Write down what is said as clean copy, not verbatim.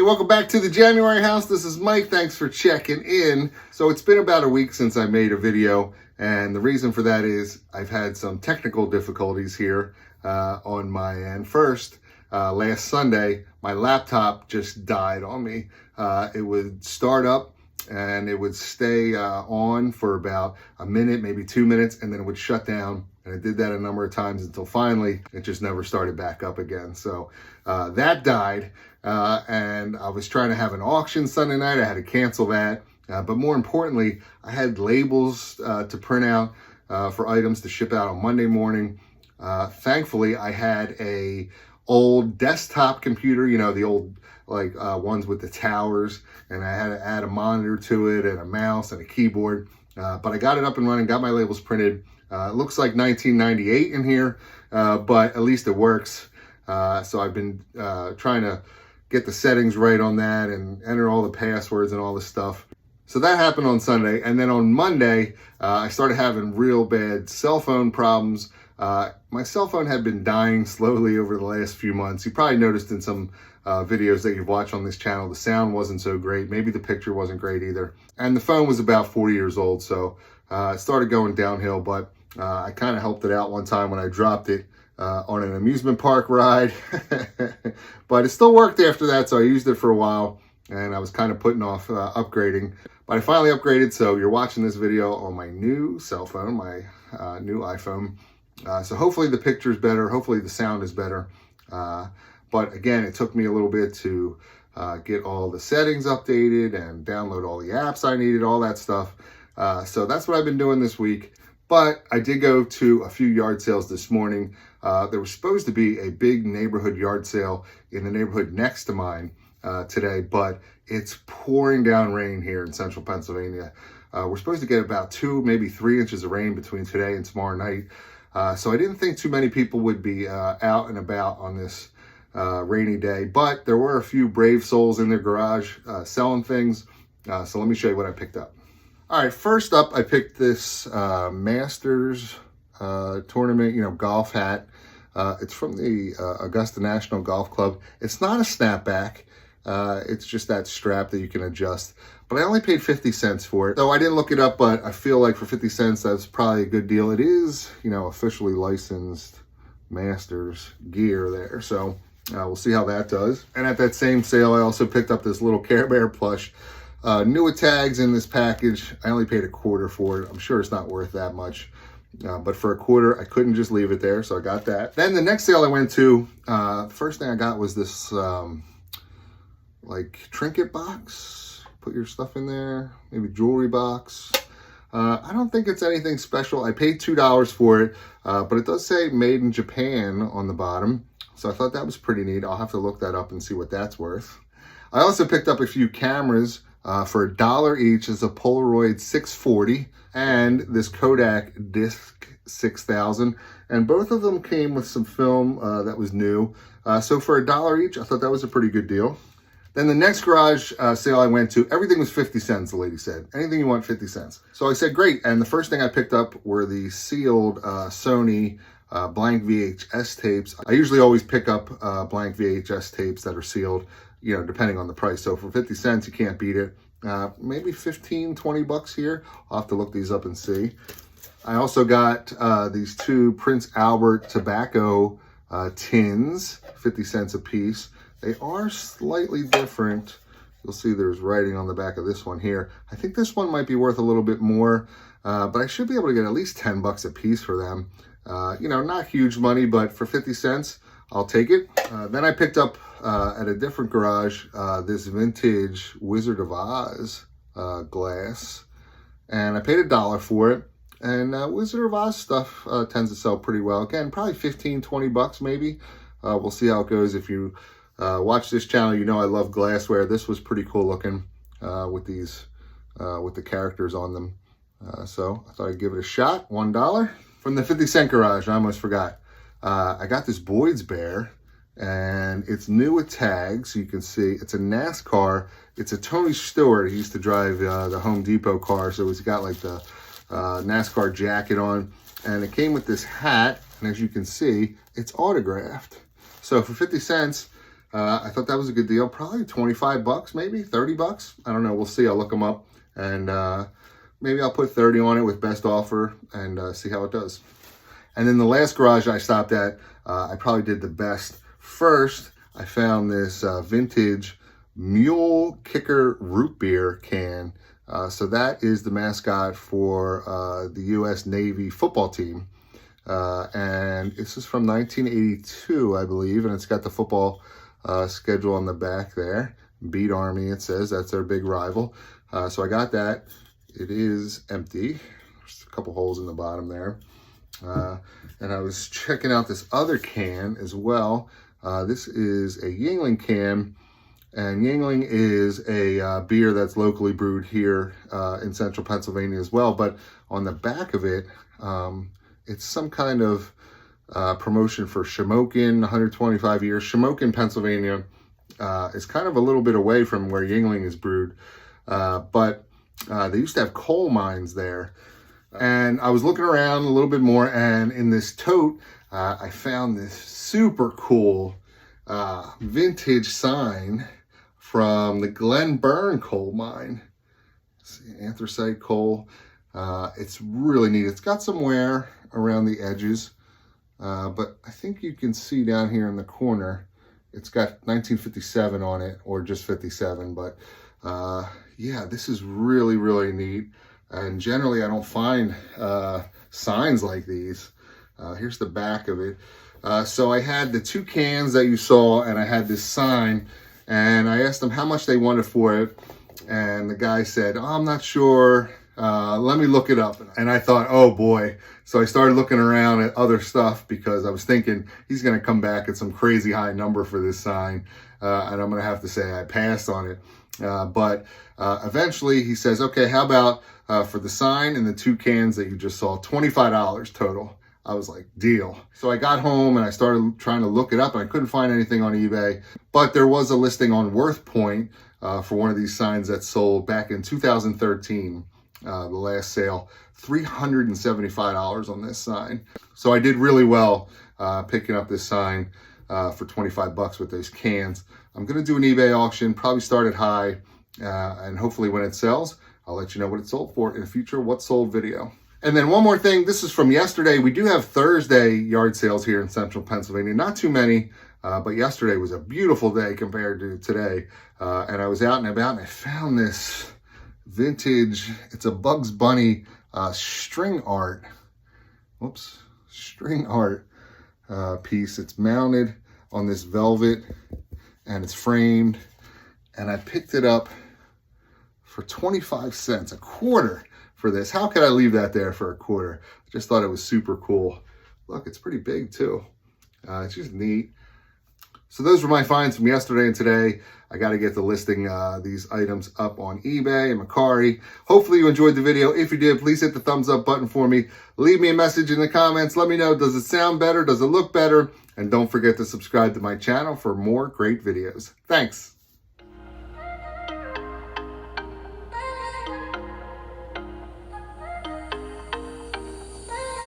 Hey, welcome back to the January house. This is Mike. Thanks for checking in. So it's been about a week since I made a video, and the reason for that is I've had some technical difficulties here on my end. First, last Sunday, my laptop just died on me. It would start up and it would stay on for about a minute, maybe 2 minutes, and then it would shut down. And it did that a number of times until finally it just never started back up again. So that died. And I was trying to have an auction Sunday night. I had to cancel that. But more importantly, I had labels to print out for items to ship out on Monday morning. Thankfully, I had a old desktop computer, you know, the old ones with the towers, and I had to add a monitor to it and a mouse and a keyboard. But I got it up and running, got my labels printed. It looks like 1998 in here, but at least it works. So I've been trying to get the settings right on that and enter all the passwords and all this stuff. So that happened on Sunday. And then on Monday, I started having real bad cell phone problems. My cell phone had been dying slowly over the last few months. You probably noticed in some videos that you've watched on this channel, the sound wasn't so great. Maybe the picture wasn't great either. And the phone was about 40 years old. So it started going downhill, but I kind of helped it out one time when I dropped it on an amusement park ride. But it still worked after that, so I used it for a while, and I was kind of putting off upgrading. But I finally upgraded, so you're watching this video on my new cell phone, my new iPhone. So hopefully the picture's better, hopefully the sound is better. But again, it took me a little bit to get all the settings updated and download all the apps I needed, all that stuff. So that's what I've been doing this week. But I did go to a few yard sales this morning. There was supposed to be a big neighborhood yard sale in the neighborhood next to mine today, but it's pouring down rain here in central Pennsylvania. We're supposed to get about 2, maybe 3 inches of rain between today and tomorrow night. So I didn't think too many people would be out and about on this rainy day, but there were a few brave souls in their garage selling things. So let me show you what I picked up. All right, first up, I picked this Masters tournament, golf hat. It's from the Augusta National Golf Club. It's not a snapback. It's just that strap that you can adjust. But I only paid 50 cents for it. So I didn't look it up, but I feel like for 50 cents, that's probably a good deal. It is, officially licensed Masters gear there. So we'll see how that does. And at that same sale, I also picked up this little Care Bear plush. New tags in this package. I only paid $0.25 for it. I'm sure it's not worth that much. But for $0.25, I couldn't just leave it there, so I got that. Then the next sale I went to, the first thing I got was this trinket box. Put your stuff in there, maybe jewelry box. I don't think it's anything special. I paid $2 for it, but it does say made in Japan on the bottom. So I thought that was pretty neat. I'll have to look that up and see what that's worth. I also picked up a few cameras for $1 each. Is a Polaroid 640 and this Kodak Disc 6000, and both of them came with some film that was new. So for $1 each, I thought that was a pretty good deal. Then the next garage sale I went to, everything was 50 cents, the lady said. Anything you want, 50 cents. So I said, great. And the first thing I picked up were the sealed Sony blank VHS tapes. I usually always pick up blank VHS tapes that are sealed, depending on the price. So for 50 cents, you can't beat it. Maybe 15, 20 bucks here. I'll have to look these up and see. I also got these 2 Prince Albert tobacco tins, 50 cents a piece. They are slightly different. You'll see there's writing on the back of this one here. I think this one might be worth a little bit more, but I should be able to get at least 10 bucks a piece for them. Not huge money, but for 50 cents, I'll take it. Then I picked up at a different garage this vintage Wizard of Oz glass, and I paid $1 for it. And Wizard of Oz stuff tends to sell pretty well. Again, probably 15, 20 bucks maybe. We'll see how it goes. If you watch this channel, I love glassware. This was pretty cool looking with these, with the characters on them. So I thought I'd give it a shot. $1. From the 50 cent garage, I almost forgot. I got this Boyd's Bear, and it's new with tags. You can see it's a NASCAR. It's a Tony Stewart. He used to drive the Home Depot car, so he's got the NASCAR jacket on, and it came with this hat, and as you can see, it's autographed. So for 50 cents, I thought that was a good deal. Probably 25 bucks, maybe 30 bucks. I don't know. We'll see. I'll look them up, and maybe I'll put 30 on it with best offer and see how it does. And then the last garage I stopped at, I probably did the best. First, I found this vintage Mule Kicker root beer can. So that is the mascot for the U.S. Navy football team. And this is from 1982, I believe, and it's got the football schedule on the back there. Beat Army, it says. That's their big rival. So I got that. It is empty. There's a couple holes in the bottom there. And I was checking out this other can as well. This is a Yuengling can. And Yuengling is a beer that's locally brewed here in central Pennsylvania as well. But on the back of it, it's some kind of promotion for Shamokin, 125 years. Shamokin, Pennsylvania is kind of a little bit away from where Yuengling is brewed. But they used to have coal mines there. And I was looking around a little bit more, and in this tote, I found this super cool vintage sign from the Glen Burn coal mine. See, anthracite coal. It's really neat. It's got some wear around the edges, but I think you can see down here in the corner, it's got 1957 on it, or just 57. But yeah, this is really, really neat. And generally, I don't find signs like these. Here's the back of it. So I had the two cans that you saw, and I had this sign, and I asked them how much they wanted for it. And the guy said, oh, I'm not sure. Let me look it up. And I thought, oh boy. So I started looking around at other stuff because I was thinking he's going to come back at some crazy high number for this sign. And I'm going to have to say I passed on it. But eventually he says, okay, how about for the sign and the two cans that you just saw, $25 total. I was like, deal. So I got home and I started trying to look it up, and I couldn't find anything on eBay, but there was a listing on WorthPoint for one of these signs that sold back in 2013, the last sale, $375 on this sign. So I did really well picking up this sign for 25 bucks with those cans. I'm going to do an eBay auction, probably start it high, and hopefully when it sells, I'll let you know what it sold for in a future What Sold video. And then one more thing, this is from yesterday. We do have Thursday yard sales here in central Pennsylvania. Not too many, but yesterday was a beautiful day compared to today. And I was out and about, and I found this vintage, it's a Bugs Bunny string art. Whoops, string art piece. It's mounted on this velvet, and it's framed. And I picked it up for 25 cents, a quarter for this. How could I leave that there for a quarter? I just thought it was super cool. Look, it's pretty big too. It's just neat. So those were my finds from yesterday and today. I got to get the listing these items up on eBay and mercari. Hopefully you enjoyed the video. If you did, please hit the thumbs up button for me. Leave me a message in the comments. Let me know, does it sound better? Does it look better? And don't forget to subscribe to my channel for more great videos. Thanks.